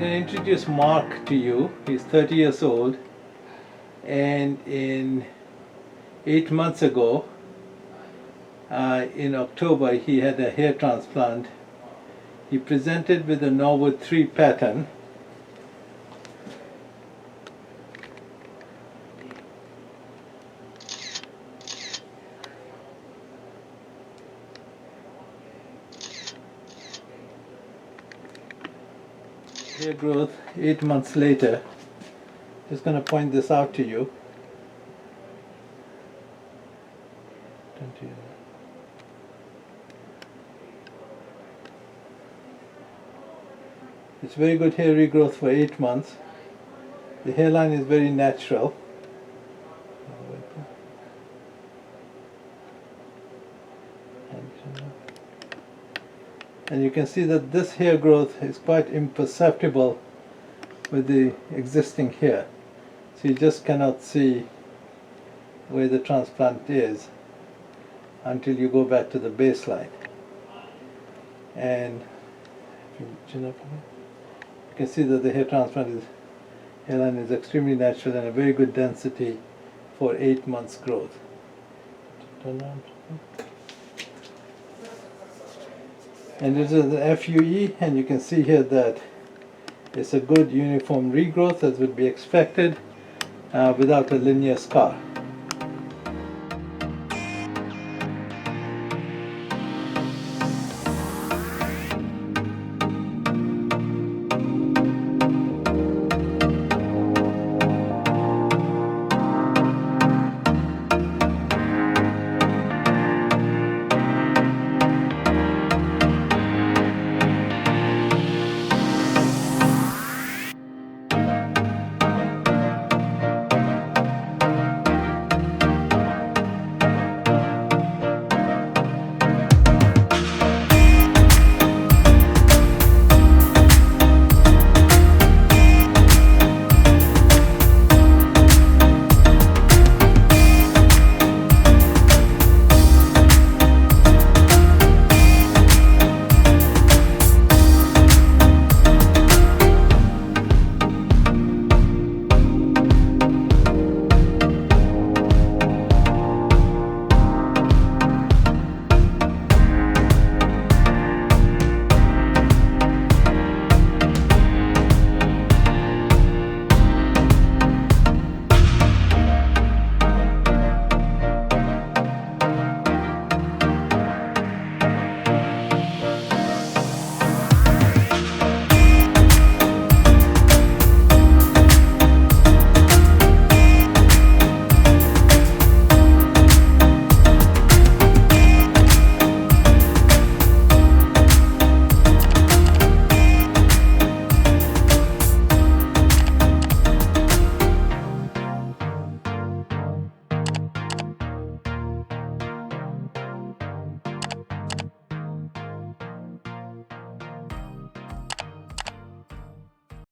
going to introduce Mark to you. He's 30 years old, and 8 months ago, in October, he had a hair transplant. He presented with a Norwood 3 pattern. Hair growth 8 months later. Just going to point this out to you. It's very good hair regrowth for 8 months. The hairline is very natural. And you can see that this hair growth is quite imperceptible with the existing hair. So you just cannot see where the transplant is until you go back to the baseline. And if you chin up, you can see that the hairline is extremely natural and a very good density for 8 months growth. Turn around. And this is the FUE, and you can see here that it's a good uniform regrowth as would be expected without a linear scar.